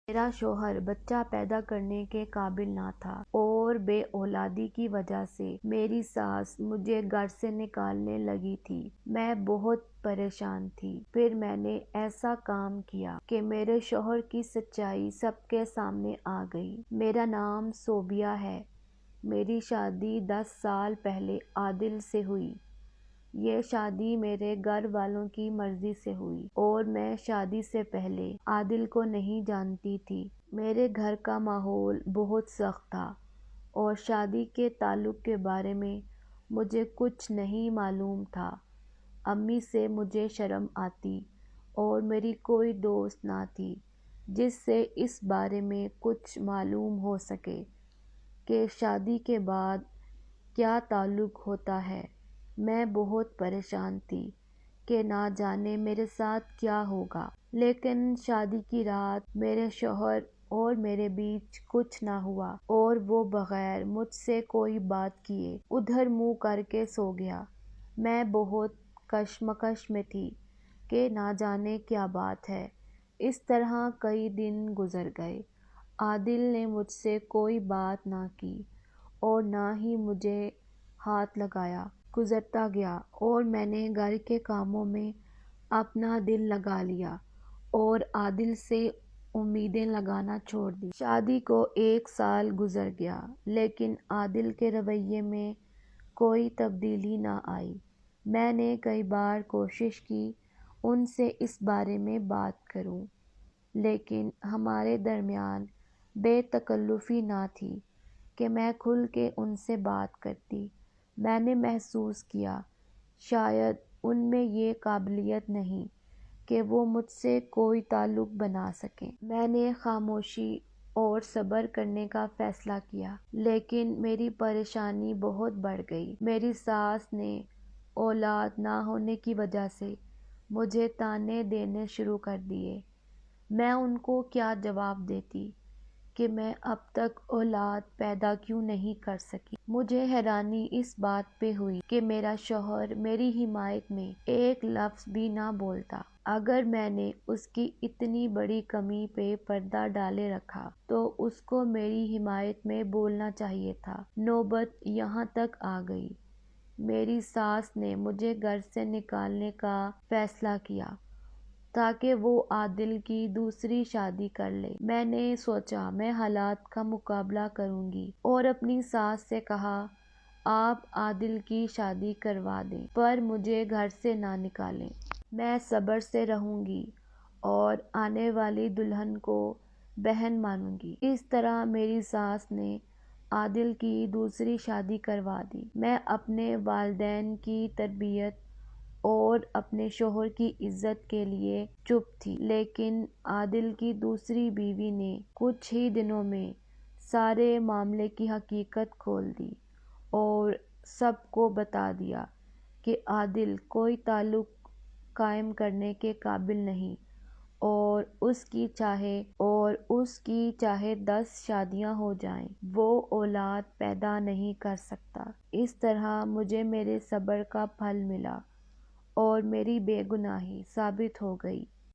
میرا شوہر بچہ پیدا کرنے کے قابل نہ تھا اور بے اولادی کی وجہ سے میری ساس مجھے گھر سے نکالنے لگی تھی۔ میں بہت پریشان تھی۔ پھر میں نے ایسا کام کیا کہ میرے شوہر کی سچائی سب کے سامنے آ گئی۔ میرا نام صوبیہ ہے۔ میری شادی 10 سال پہلے عادل سے ہوئی۔ یہ شادی میرے گھر والوں کی مرضی سے ہوئی اور میں شادی سے پہلے عادل کو نہیں جانتی تھی۔ میرے گھر کا ماحول بہت سخت تھا اور شادی کے تعلق کے بارے میں مجھے کچھ نہیں معلوم تھا۔ امی سے مجھے شرم آتی اور میری کوئی دوست نہ تھی جس سے اس بارے میں کچھ معلوم ہو سکے کہ شادی کے بعد کیا تعلق ہوتا ہے۔ میں بہت پریشان تھی کہ نہ جانے میرے ساتھ کیا ہوگا، لیکن شادی کی رات میرے شوہر اور میرے بیچ کچھ نہ ہوا اور وہ بغیر مجھ سے کوئی بات کیے ادھر منہ کر کے سو گیا۔ میں بہت کشمکش میں تھی کہ نہ جانے کیا بات ہے۔ اس طرح کئی دن گزر گئے۔ عادل نے مجھ سے کوئی بات نہ کی اور نہ ہی مجھے ہاتھ لگایا۔ گزرتا گیا اور میں نے گھر کے کاموں میں اپنا دل لگا لیا اور عادل سے امیدیں لگانا چھوڑ دی۔ شادی کو 1 سال گزر گیا لیکن عادل کے رویے میں کوئی تبدیلی نہ آئی۔ میں نے کئی بار کوشش کی ان سے اس بارے میں بات کروں، لیکن ہمارے درمیان بے تکلفی نہ تھی کہ میں کھل کے ان سے بات کرتی۔ میں نے محسوس کیا شاید ان میں یہ قابلیت نہیں کہ وہ مجھ سے کوئی تعلق بنا سکیں۔ میں نے خاموشی اور صبر کرنے کا فیصلہ کیا، لیکن میری پریشانی بہت بڑھ گئی۔ میری ساس نے اولاد نہ ہونے کی وجہ سے مجھے طعنے دینے شروع کر دیے۔ میں ان کو کیا جواب دیتی کہ میں اب تک اولاد پیدا کیوں نہیں کر سکی؟ مجھے حیرانی اس بات پہ ہوئی کہ میرا شوہر میری حمایت میں ایک لفظ بھی نہ بولتا۔ اگر میں نے اس کی اتنی بڑی کمی پہ پردہ ڈالے رکھا تو اس کو میری حمایت میں بولنا چاہیے تھا۔ نوبت یہاں تک آ گئی۔ میری ساس نے مجھے گھر سے نکالنے کا فیصلہ کیا تاکہ وہ عادل کی دوسری شادی کر لے۔ میں نے سوچا میں حالات کا مقابلہ کروں گی اور اپنی ساس سے کہا آپ عادل کی شادی کروا دیں پر مجھے گھر سے نہ نکالیں۔ میں صبر سے رہوں گی اور آنے والی دلہن کو بہن مانوں گی۔ اس طرح میری ساس نے عادل کی دوسری شادی کروا دی۔ میں اپنے والدین کی تربیت اور اپنے شوہر کی عزت کے لیے چپ تھی، لیکن عادل کی دوسری بیوی نے کچھ ہی دنوں میں سارے معاملے کی حقیقت کھول دی اور سب کو بتا دیا کہ عادل کوئی تعلق قائم کرنے کے قابل نہیں اور اس کی چاہے 10 شادیاں ہو جائیں وہ اولاد پیدا نہیں کر سکتا۔ اس طرح مجھے میرے صبر کا پھل ملا اور میری بے گناہی ثابت ہو گئی۔